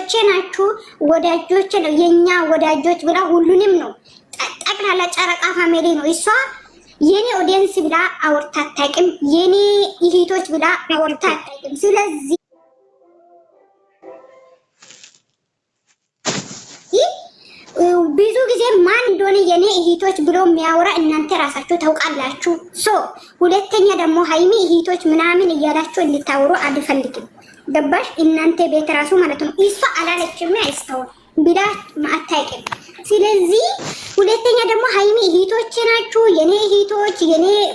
ወዳጆቼ ናችሁ፣ ወዳጆቼ ነው የኛ ወዳጆች ብላ ሁሉንም ነው ጠቅላላ ጨረቃ ፋሚሊ ነው። እሷ የኔ ኦዲየንስ ብላ አውርታ አታውቅም፣ የኔ እህቶች ብላ አውርታ አታውቅም። ስለዚህ ብዙ ጊዜ ማን እንደሆነ የኔ እህቶች ብሎ የሚያወራ እናንተ ራሳችሁ ታውቃላችሁ። ሁለተኛ ደግሞ ሃይሚ እህቶች ምናምን እያላችሁ እንድታወሩ አልፈልግም። ገባሽ? እናንተ ቤት ራሱ ማለት ነው። እሷ አላለችም አይስተው ብላ አታውቅም። ስለዚህ ሁለተኛ ደግሞ ሃይሚ እህቶች ናችሁ፣ የኔ እህቶች፣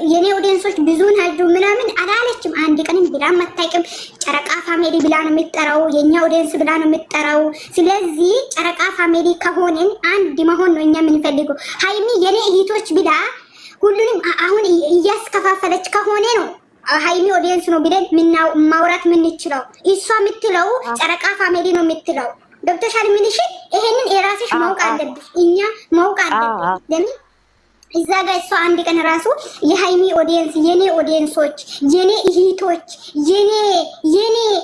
የኔ ኦዲየንሶች ብዙ ናችሁ ምናምን አላለችም። አንድ ቀንም ብላ አታውቅም። ጨረቃ ፋሚሊ ብላ ነው የምትጠራው፣ የኛ ኦዲየንስ ብላ ነው የምትጠራው። ስለዚህ ጨረቃ ፋሚሊ ከሆነን አንድ መሆን ነው እኛ የምንፈልገው። ሃይሚ የኔ እህቶች ብላ ሁሉንም አሁን እያስከፋፈለች ከሆነ ነው ሃይሚ ኦዲየንስ ነው ብለን ማውራት የምንችለው። እሷ የምትለው ጨረቃ ፋሚሊ ነው የምትለው። ዶክተር ምንሽ ይሄንን የራስሽ ማውቅ አለብሽ፣ እኛ ማውቅ አለብን። ለምን እዛ ጋር እሷ አንድ ቀን ራሱ የሃይሚ ኦዲየንስ፣ የኔ ኦዲየንሶች፣ የኔ እህቶች፣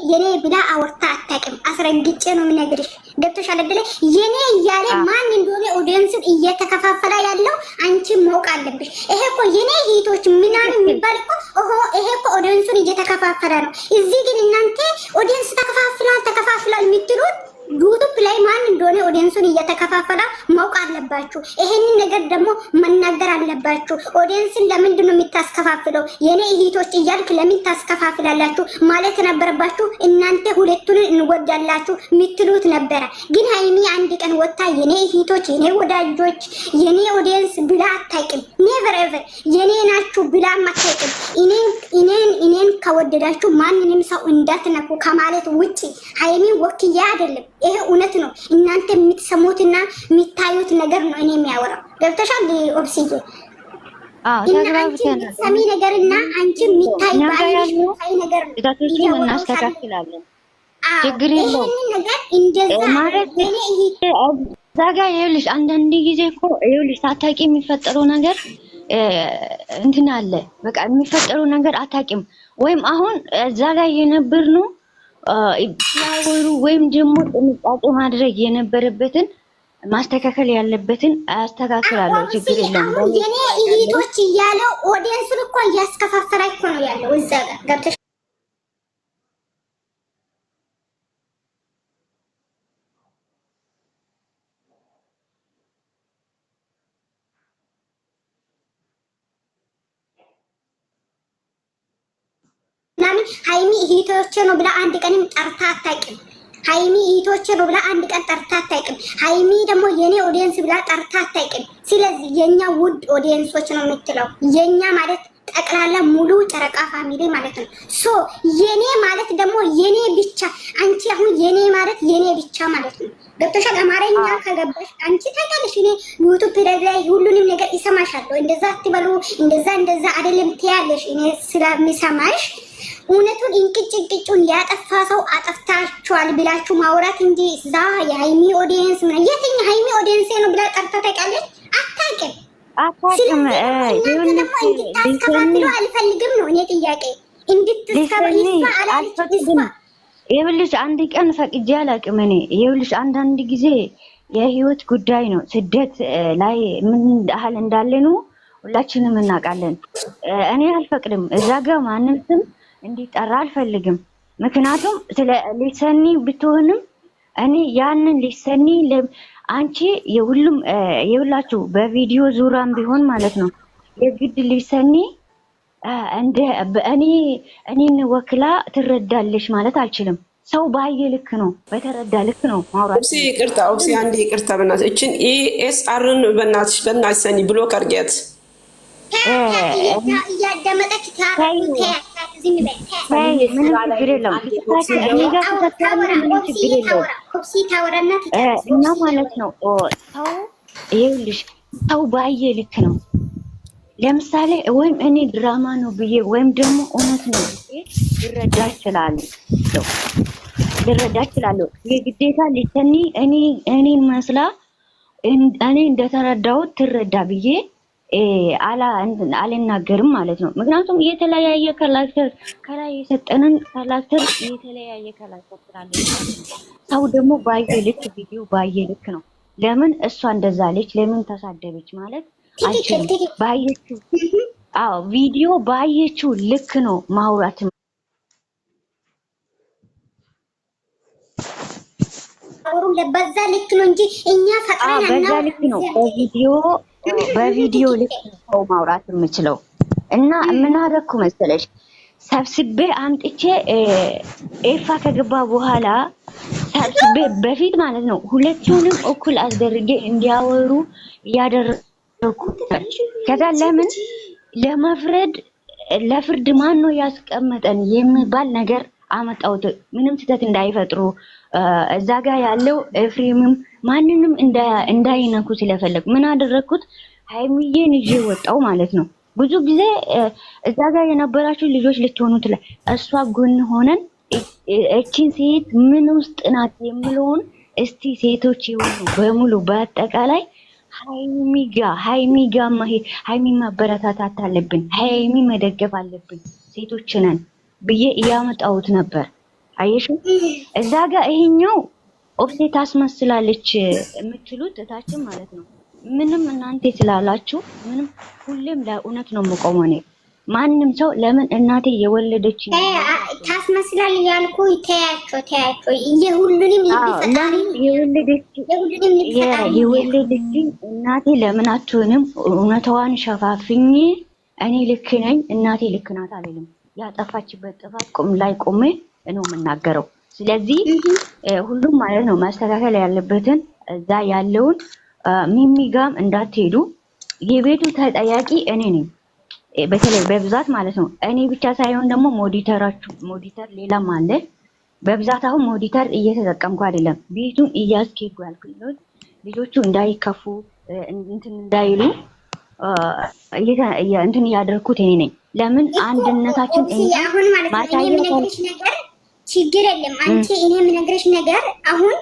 የኔ ብላ አወርታ አታውቅም። አስረግጬ ነው የምነግርሽ። ገብቶሻል አይደለ? የኔ እያለ ማን እንደሆነ ኦዲየንስን እየተከፋፈለ ያለው አንቺ ማውቅ አለብሽ። ይሄ እኮ የኔ እህቶች ምናምን የሚባል እኮ ይሄ እኮ ኦዲየንሱን እየተከፋፈለ ነው። እዚህ ግን እናንተ ኦዲየንስ ተከፋፍሏል የምትሉት ዩቱብ ላይ ማን እንደሆነ ኦዲየንሱን እየተከፋፈለ ማውቅ አለባችሁ። ይሄንን ነገር ደግሞ መናገር አለባችሁ። ኦዲየንስን ለምንድን ነው የምታስከፋፍለው? የኔ እህቶች እያልክ ለምን ታስከፋፍላላችሁ ማለት ነበረባችሁ። እናንተ ሁለቱን እንወዳላችሁ የምትሉት ነበረ። ግን ሃይሚ አንድ ቀን ወጣ የኔ እህቶች፣ የኔ ወዳጆች፣ የኔ ኦዲየንስ ብላ አታውቅም። ኔቨር ኤቨር የኔ ናችሁ ብላ አታውቅም። እኔን ከወደዳችሁ ማንንም ሰው እንዳትነኩ ከማለት ውጪ ሃይሚ ወክያ አይደለም። ይሄ እውነት ነው። እናንተ የምትሰሙትና የምታዩት ነገር ነው እኔ የሚያወራው። ገብተሻል ኦብሲዬ? ሰሚ ነገርና አንቺ የሚታይ ባይሽ ነገር ነው። እናስተካክላለን። ችግር የለውም። ነገር እንደዛ ማለት እዛ ጋር ይኸውልሽ፣ አንዳንድ ጊዜ እኮ ይኸውልሽ ታታቂ የሚፈጠረው ነገር እንትን አለ። በቃ የሚፈጠረው ነገር አታቂም። ወይም አሁን እዛ ላይ የነበር ነው ፍላወሩ ወይም ደግሞ ጥንቃቄ ማድረግ የነበረበትን ማስተካከል ያለበትን አስተካክላለሁ። ችግር የለም። የኔ እህቶች እያለው ኦዲየንሱን እኮ እያስከፋፈለ እኮ ነው ያለው እዛ ጋር ገብተሽ ምናምን ሃይሚ እህቶቼ ነው ብላ አንድ ቀንም ጠርታ አታውቅም። ሃይሚ እህቶቼ ነው ብላ አንድ ቀን ጠርታ አታውቅም። ሃይሚ ደግሞ የኔ ኦዲየንስ ብላ ጠርታ አታውቅም። ስለዚህ የኛ ውድ ኦዲየንሶች ነው የምትለው። የኛ ማለት ጠቅላላ ሙሉ ጨረቃ ፋሚሊ ማለት ነው። የኔ ማለት ደግሞ የኔ ብቻ። አንቺ አሁን የኔ ማለት የኔ ብቻ ማለት ነው። ገብቶሻል? አማርኛ ከገባሽ አንቺ ታውቂያለሽ። እኔ ዩቲዩብ ላይ ሁሉንም ነገር ይሰማሻለሁ። እንደዛ አትበሉ፣ እንደዛ አይደለም ትያለሽ። እኔ ስለሚሰማሽ እውነቱን እንቅጭ ያጠፋ ሰው አጠፍታችኋል ብላችሁ ማውራት እንጂ እዛ የሃይሚ ኦዲየንስ ምን የትኛ ሃይሚ ኦዲየንስ ነው ብላ ጠርታ ታውቃለች? አታውቅም። እንድታስከፋፍሉ አልፈልግም ነው እኔ ጥያቄ። ይኸውልሽ አንድ ቀን ፈቅጄ አላውቅም እኔ። ይኸውልሽ አንዳንድ ጊዜ የህይወት ጉዳይ ነው። ስደት ላይ ምን ያህል እንዳለ ነው ሁላችንም እናውቃለን። እኔ አልፈቅድም። እዛ ጋር ማንም ስም እንዲጠራ አልፈልግም። ምክንያቱም ስለ ሊሰኒ ብትሆንም እኔ ያንን ሊሰኒ አንቺ የሁሉም የሁላችሁ በቪዲዮ ዙራም ቢሆን ማለት ነው የግድ ሊሰኒ እንደ እኔን ወክላ ትረዳለች ማለት አልችልም። ሰው ባየ ልክ ነው በተረዳ ልክ ነው ማውራት። ኦብሲ ይቅርታ፣ ኦብሲ አንዴ ይቅርታ በእናትሽ እቺን ኢኤስአርን በእናትሽ ሰኒ ብሎ ከርጌት እያዳመጠች እና ማለት ነው ሰው ይኸውልሽ ሰው ባየ ልክ ነው። ለምሳሌ ወይም እኔ ድራማ ነው ብዬ ወይም ደግሞ እውነት ነው ብዬ ልረዳ እችላለሁ። የግዴታ ሊሰኒ እኔን መስላ እኔ እንደተረዳሁት ትረዳ ብዬ አልናገርም ማለት ነው። ምክንያቱም የተለያየ ካራክተር ከላይ የሰጠንን ካራክተር የተለያየ ካራክተር ስላለ ማለት ነው። ሰው ደግሞ ባየ ልክ ቪዲዮ ባየ ልክ ነው። ለምን እሷ እንደዛ አለች፣ ለምን ተሳደበች ማለት አልችልም። ባየችው ቪዲዮ ባየችው ልክ ነው ማውራት በዛ ልክ ነው እንጂ እኛ ፈቅረን በዛ ልክ ነው በቪዲዮ ልክ ነው ማውራት የምችለው። እና ምን አደረኩ መሰለሽ ሰብስቤ አምጥቼ ኤፋ ከገባ በኋላ ሰብስቤ በፊት ማለት ነው ሁለቱንም እኩል አስደርጌ እንዲያወሩ ያደረኩ። ከዛ ለምን ለፍርድ ማን ነው ያስቀመጠን የሚባል ነገር አመጣሁት። ምንም ስህተት እንዳይፈጥሩ እዛ ጋር ያለው ኤፍሬምም ማንንም እንዳይነኩ ስለፈለኩ ምን አደረኩት? ሃይሚዬን ይዤ ወጣው ማለት ነው። ብዙ ጊዜ እዛ ጋር የነበራችሁ ልጆች ልትሆኑ እሷ ጎን ሆነን እቺን ሴት ምን ውስጥ ናት የሚለውን እስቲ ሴቶች ይሆኑ በሙሉ በአጠቃላይ ሃይሚ ማበረታታት አለብን፣ ሃይሚ መደገፍ አለብን፣ ሴቶች ነን ብዬ እያመጣሁት ነበር። አየሽ እዛ ጋር ይሄኛው ኦፍሴ ታስመስላለች የምትሉት እታችን ማለት ነው። ምንም እናንተ ስላላችሁ ምንም ሁሌም ለእውነት ነው የምቆመው እኔ። ማንም ሰው ለምን እናቴ የወለደች ታስመስላል ያልኩ ተያቸው የሁሉንም ይፈጣሪ የወለደች እናቴ ለምን አትሆንም? እውነታዋን ሸፋፍኝ እኔ ልክ ነኝ እናቴ ልክ ናት አልልም። ያጠፋችበት ጥፋት ላይ ቆሜ ነው የምናገረው። ስለዚህ ሁሉም ማለት ነው ማስተካከል ያለበትን እዛ ያለውን ሚሚጋም እንዳትሄዱ። የቤቱ ተጠያቂ እኔ ነኝ በተለይ በብዛት ማለት ነው። እኔ ብቻ ሳይሆን ደግሞ ሞዲተር ሌላም አለ በብዛት። አሁን ሞዲተር እየተጠቀምኩ አይደለም፣ ቤቱን እያስኬዱ ያልኩት ልጆቹ እንዳይከፉ እንትን እንዳይሉ እንትን እያደረኩት እኔ ነኝ። ለምን አንድነታችን አሁን ማለት ነው እኔ የምነግርሽ ነገር ችግር የለም። አንቺ እኔ የምነግርሽ ነገር አሁን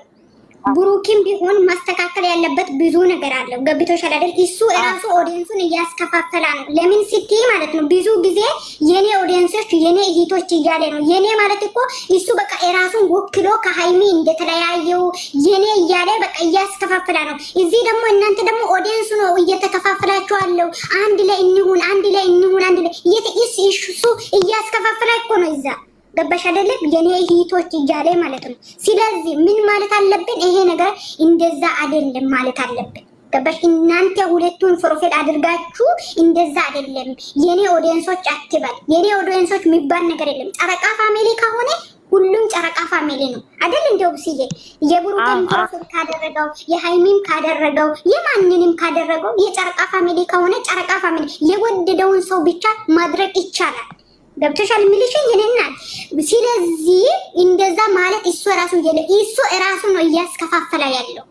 ብሩክም ቢሆን ማስተካከል ያለበት ብዙ ነገር አለው። ገብቶሻል አይደል? እሱ እራሱ ኦዲየንሱን እያስከፋፈላ ነው። ለምን ስትይ ማለት ነው ብዙ ጊዜ የኔ ኦዲየንሶች የኔ እህቶች እያለ ነው። የኔ ማለት እኮ እሱ በቃ እራሱን ወክሎ ከሃይሚ እንደተለያየው የኔ እያለ በቃ እያስከፋፈላ ነው። እዚህ ደግሞ እናንተ ደግሞ ኦዲየንሱ ነው እየተከፋፈላችሁ አለው። አንድ ላይ እንሁን፣ አንድ ላይ እንሁን፣ አንድ ላይ እሱ እያስከፋፈላ እኮ ነው እዛ ገባሽ አይደለም? የኔ እህቶች እያለ ማለት ነው። ስለዚህ ምን ማለት አለብን? ይሄ ነገር እንደዛ አይደለም ማለት አለብን። ገባሽ? እናንተ ሁለቱን ፕሮፌል አድርጋችሁ እንደዛ አይደለም የኔ ኦዲየንሶች አትበል። የኔ ኦዲየንሶች የሚባል ነገር የለም። ጨረቃ ፋሚሊ ከሆነ ሁሉም ጨረቃ ፋሚሊ ነው አይደል? እንደው ሲዬ የብሩክን ፕሮፌል ካደረገው የሃይሚም ካደረገው የማንንም ካደረገው የጨረቃ ፋሚሊ ከሆነ ጨረቃ ፋሚሊ የወደደውን ሰው ብቻ ማድረግ ይቻላል። ገብቶሻል የሚልሽኝ ይነናል። ስለዚህ እንደዛ ማለት እሱ ራሱ ነው እያስከፋፈለ ያለው።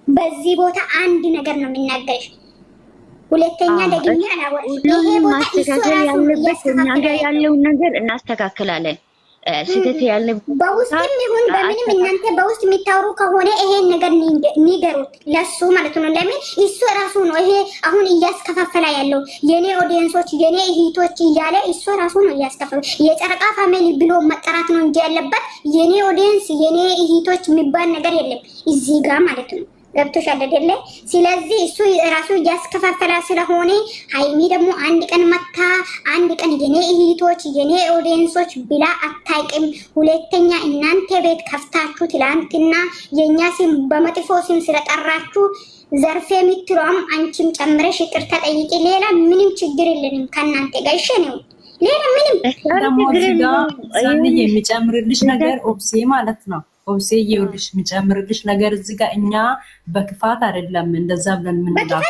በዚህ ቦታ አንድ ነገር ነው የሚናገርሽ። ሁለተኛ ደግኛ አላወራም። ይሄ ቦታ ማስተካከል ያለበት እኛ ጋር ያለውን ነገር እናስተካክላለን። ስህተት ያለበት በውስጥም ይሁን በምንም እናንተ በውስጥ የሚታወሩ ከሆነ ይሄን ነገር ንገሩት ለሱ ማለት ነው። ለምን እሱ ራሱ ነው ይሄ አሁን እያስከፋፈላ ያለው የኔ ኦዲየንሶች የኔ እህቶች እያለ እሱ ራሱ ነው እያስከፋፈለ። የጨረቃ ፋሚሊ ብሎ መጠራት ነው እንጂ ያለበት የኔ ኦዲየንስ የኔ እህቶች የሚባል ነገር የለም እዚህ ጋር ማለት ነው። ገብቶሻል አይደለ? ስለዚህ እሱ ራሱ እያስከፋፈላ ስለሆነ ሃይሚ ደግሞ አንድ ቀን መታ አንድ ቀን የኔ እህቶች የኔ ኦዲየንሶች ብላ አታውቅም። ሁለተኛ እናንተ ቤት ከፍታችሁ ትላንትና የኛ ስም በመጥፎ ስም ስለጠራችሁ ዘርፌ የምትሏም አንቺም ጨምረሽ ይቅርታ ጠይቂ። ሌላ ምንም ችግር የለንም ከእናንተ ጋር እሺ ነው። ሌላ ምንም ሳንዬ የሚጨምርልሽ ነገር ኦብሴ ማለት ነው። ኦብሴ ይኸውልሽ የሚጨምርልሽ ነገር እዚህ ጋር እኛ በክፋት አይደለም እንደዛ ብለን የምንለው።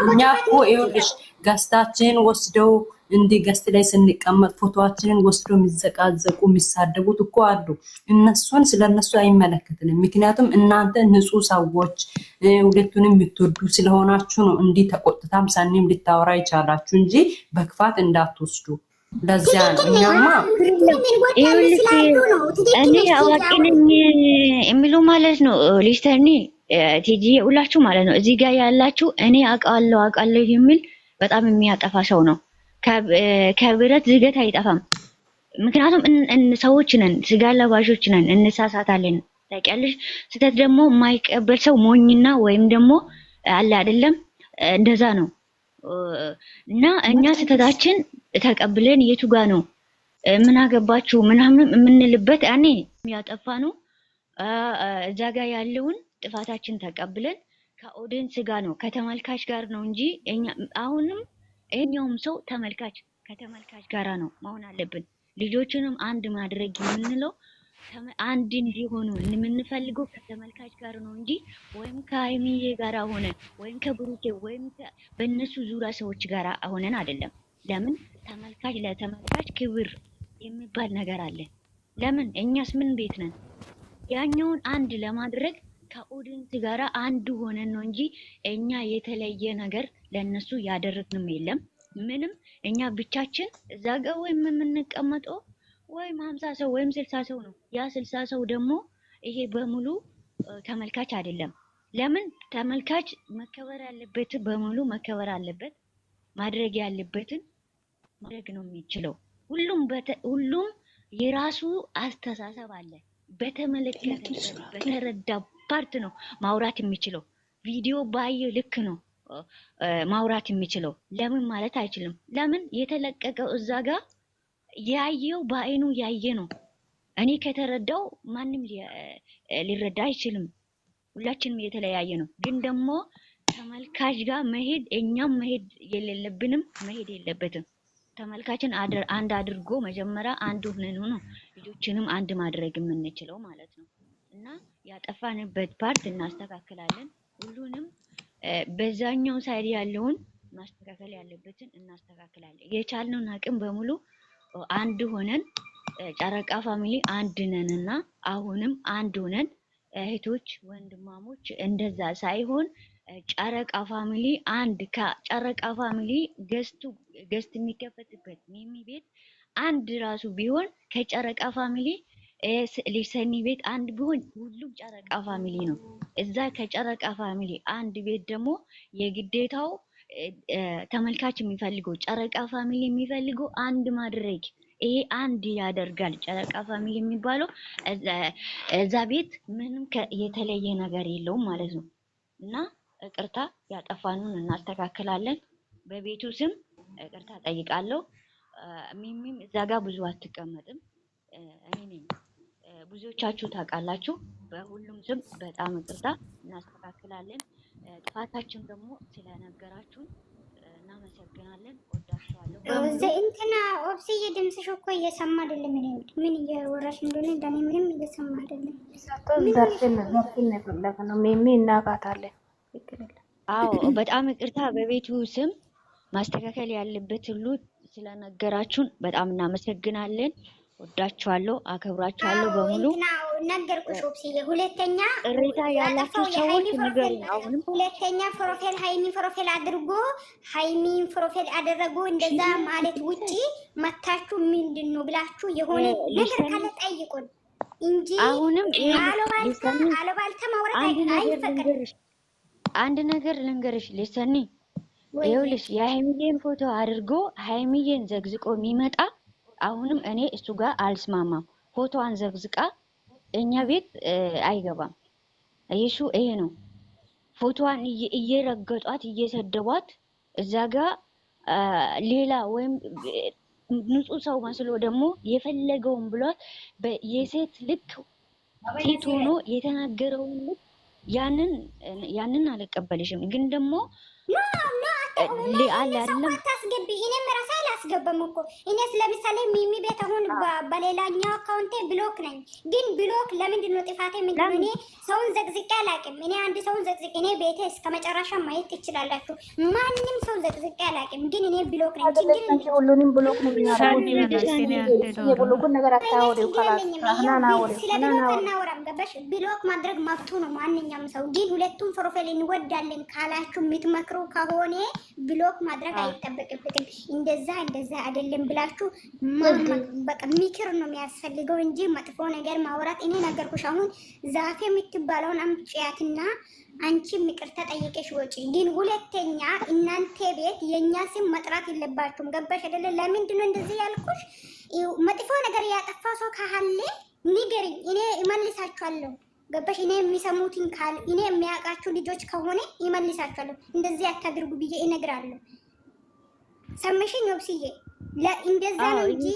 እኛ እኮ ይኸውልሽ ገስታችንን ወስደው እንዲህ ገስት ላይ ስንቀመጥ ፎቶአችንን ወስደው የሚዘቃዘቁ የሚሳደቡት እኮ አሉ። እነሱን ስለነሱ አይመለከትንም። ምክንያቱም እናንተ ንጹህ ሰዎች ሁለቱንም የምትወዱ ስለሆናችሁ ነው እንዲህ ተቆጥታም ሳኔም ልታወራ ይቻላችሁ እንጂ በክፋት እንዳትወስዱ። ለዚያ እኛማ እኔ አዋቂ ነኝ የሚሉ ማለት ነው። ሊስተርኒ ቲጂ ሁላችሁ ማለት ነው እዚህ ጋር ያላችሁ እኔ አውቃለሁ የሚል በጣም የሚያጠፋ ሰው ነው። ከብረት ዝገት አይጠፋም። ምክንያቱም ሰዎች ነን፣ ስጋ ለባሾች ነን፣ እንሳሳታለን። ታውቂያለሽ። ስህተት ደግሞ የማይቀበል ሰው ሞኝና ወይም ደግሞ አለ አይደለም፣ እንደዛ ነው። እና እኛ ስህተታችን ተቀብለን የቱ ጋ ነው ምን አገባችሁ ምናምን የምንልበት ያኔ የሚያጠፋ ነው። እዛ ጋር ያለውን ጥፋታችን ተቀብለን ከኦዲየንስ ጋር ነው ከተመልካች ጋር ነው እንጂ አሁንም እኛውም ሰው ከተመልካች ጋራ ነው መሆን አለብን። ልጆችንም አንድ ማድረግ የምንለው አንድ እንዲሆኑ የምንፈልገው ከተመልካች ጋር ነው እንጂ ወይም ከሀይሚዬ ጋራ ሆነን ወይም ከብሩኬ ወይም በእነሱ ዙሪያ ሰዎች ጋራ ሆነን አይደለም። ለምን ተመልካች ለተመልካች ክብር የሚባል ነገር አለ። ለምን እኛስ ምን ቤት ነን? ያኛውን አንድ ለማድረግ ከኦዲየንስ ጋራ አንድ ሆነን ነው እንጂ እኛ የተለየ ነገር ለነሱ ያደረግንም የለም። ምንም እኛ ብቻችን እዛ ጋር ወይም የምንቀመጠው ወይም 50 ሰው ወይም 60 ሰው ነው። ያ 60 ሰው ደግሞ ይሄ በሙሉ ተመልካች አይደለም። ለምን ተመልካች መከበር ያለበት በሙሉ መከበር አለበት። ማድረግ ያለበትን ማድረግ ነው የሚችለው። ሁሉም የራሱ አስተሳሰብ አለ። በተመለከተ በተረዳ ፓርት ነው ማውራት የሚችለው። ቪዲዮ ባየ ልክ ነው ማውራት የሚችለው። ለምን ማለት አይችልም። ለምን የተለቀቀው እዛ ጋር ያየው በአይኑ ያየ ነው። እኔ ከተረዳው ማንም ሊረዳ አይችልም። ሁላችንም የተለያየ ነው። ግን ደግሞ ተመልካች ጋር መሄድ እኛም መሄድ የሌለብንም መሄድ የለበትም። ተመልካችን አንድ አድርጎ መጀመሪያ አንድ ሆነን ነው ልጆችንም አንድ ማድረግ የምንችለው ማለት ነው። እና ያጠፋንበት ፓርት እናስተካክላለን። ሁሉንም በዛኛው ሳይድ ያለውን ማስተካከል ያለበትን እናስተካክላለን። የቻልነውን አቅም በሙሉ አንድ ሆነን ጨረቃ ፋሚሊ አንድ ነንና አሁንም አንድ ሆነን እህቶች ወንድማሞች እንደዛ ሳይሆን ጨረቃ ፋሚሊ አንድ ከጨረቃ ፋሚሊ ገስት የሚከፈትበት ሚሚ ቤት አንድ ራሱ ቢሆን ከጨረቃ ፋሚሊ ሊሰኒ ቤት አንድ ቢሆን ሁሉም ጨረቃ ፋሚሊ ነው። እዛ ከጨረቃ ፋሚሊ አንድ ቤት ደግሞ የግዴታው ተመልካች የሚፈልገው ጨረቃ ፋሚሊ የሚፈልገው አንድ ማድረግ ይሄ አንድ ያደርጋል። ጨረቃ ፋሚሊ የሚባለው እዛ ቤት ምንም የተለየ ነገር የለውም ማለት ነው። እና ይቅርታ ያጠፋኑን እናስተካክላለን። በቤቱ ስም ይቅርታ ጠይቃለሁ። ሚሚም እዛ ጋር ብዙ አትቀመጥም። እኔ ነኝ ብዙዎቻችሁ ታውቃላችሁ። በሁሉም ስም በጣም ይቅርታ እናስተካክላለን። ጥፋታችን ደግሞ ስለነገራችሁን እናመሰግናለን። ወዳችኋለሁ። እንትና ኦብስዬ ድምፅሽ እኮ እየሰማ አይደለም። ምን እያወራሽ እንደሆነ እንደኔ ምንም እየሰማ አይደለም። ዘርፍን የፈለገ ነው። ሚሚ እናውቃታለን። አዎ በጣም ይቅርታ። በቤቱ ስም ማስተካከል ያለበት ሁሉ ስለነገራችሁን በጣም እናመሰግናለን። ወዳችኋለሁ፣ አከብራችኋለሁ በሙሉ ነገርኩሽ። ኦብስዬ ሁለተኛ ቅሬታ ያላችሁ ሰዎች ንገሩኝ። አሁንም ሁለተኛ ፕሮፋይል ሃይሚ ፕሮፋይል አድርጎ ሃይሚን ፕሮፋይል አደረጉ እንደዛ ማለት ውጪ መታችሁ ምንድነው ብላችሁ የሆነ ነገር ካለ ጠይቁን እንጂ አሁንም አሉባልታ ማውራት አይፈቀድም። አንድ ነገር ልንገርሽ ሊሰኒ፣ ይኸውልሽ የሃይሚዬን ፎቶ አድርጎ ሃይሚዬን ዘግዝቆ የሚመጣ አሁንም እኔ እሱ ጋር አልስማማም። ፎቶዋን ዘግዝቃ እኛ ቤት አይገባም። እየሱ ይሄ ነው። ፎቶዋን እየረገጧት እየሰደቧት እዛ ጋር ሌላ ወይም ንጹህ ሰው መስሎ ደግሞ የፈለገውን ብሏት የሴት ልክ ሴት ሆኖ የተናገረውን ልክ ያንን አልቀበልሽም። ግን ደግሞ አለ አይደለም ታስገቢ እኔም ራሴ አላስገባም እኮ እኔስ ለምሳሌ ሚሚ ቤት አሁን በሌላኛው አካውንቴ ብሎክ ነኝ። ግን ብሎክ ለምንድን ነው ጥፋቴ ምንድን ነው? እኔ ሰውን ዘግዝቄ አላውቅም። እኔ አንድ ሰውን ዘግዝቄ እኔ ቤቴ እስከ መጨረሻ ማየት ትችላላችሁ። ማንንም ሰው ዘግዝቄ አላውቅም። ግን እኔ ብሎክ ነኝ። ግን ሁሉንም ብሎክ ነው የብሎኩን ነገር አታወሪው። እናወራም ገባሽ? ብሎክ ማድረግ መብቱ ነው ማንኛውም ሰው። ግን ሁለቱም ፕሮፋይል እንወዳለን ካላችሁ የምትመክሩ ከሆነ ብሎክ ማድረግ አይጠበቅበትም። እንደዛ አይደለም ብላችሁ በቃ ምክር ነው የሚያስፈልገው እንጂ መጥፎ ነገር ማውራት። እኔ ነገርኩሽ። አሁን ዛፌ የምትባለውን አምጪያትና አንቺ ይቅርታ ጠይቀሽ ወጪ። ግን ሁለተኛ እናንተ ቤት የኛ ስም መጥራት የለባችሁም። ገባሽ አይደለ? ለምንድን ነው እንደዚህ ያልኩሽ? መጥፎ ነገር ያጠፋ ሰው ካለ ንገሪኝ፣ እኔ እመልሳችኋለሁ። ገባሽ? እኔ የሚሰሙትን ካል እኔ የሚያውቃችሁ ልጆች ከሆነ ይመልሳችኋለሁ። እንደዚህ አታድርጉ ብዬ እነግራለሁ። ሰምሽኝ ወብስዬ? እንደዛ ነው እንጂ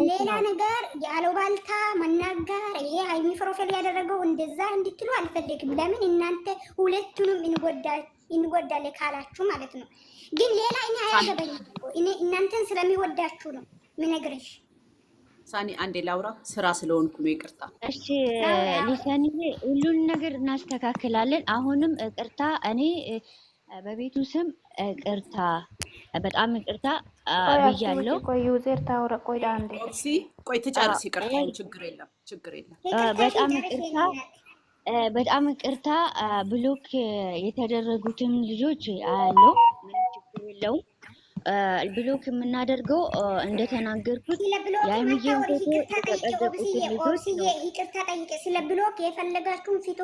ሌላ ነገር ያለባልታ መናገር ይሄ ሃይሚ ፕሮፋይል ያደረገው እንደዛ እንድትሉ አልፈልግም። ለምን እናንተ ሁለቱንም እንጎዳለን ካላችሁ ማለት ነው። ግን ሌላ እኔ አያገባኝም። እኔ እናንተን ስለሚወዳችሁ ነው ምነግርሽ። ሳኒ አንዴ ላውራ፣ ስራ ስለሆንኩ ነው። ይቅርታ። እሺ ሊሳኒ፣ ሁሉን ነገር እናስተካክላለን። አሁንም ይቅርታ፣ እኔ በቤቱ ስም ይቅርታ፣ በጣም ይቅርታ ብያለሁ። ቆይ ዩዘር ታውራ። ቆይ አንዴ ቆይ ትጨርስ። ይቅርታ፣ ችግር የለም። በጣም ይቅርታ። ብሎክ የተደረጉትም ልጆች አያለው፣ ምንም ችግር የለውም። ብሎክ የምናደርገው እንደተናገርኩት የአይምዬን ፎቶ የተቀጠቁትን ልጆች ነው። ይቅርታ ጠይቄ ስለ ብሎክ የፈለጋችሁን ፊቱ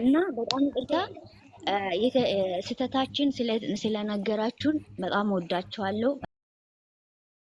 እና በጣም ይቅርታ ስህተታችን ስለነገራችሁን በጣም ወዳችኋለሁ።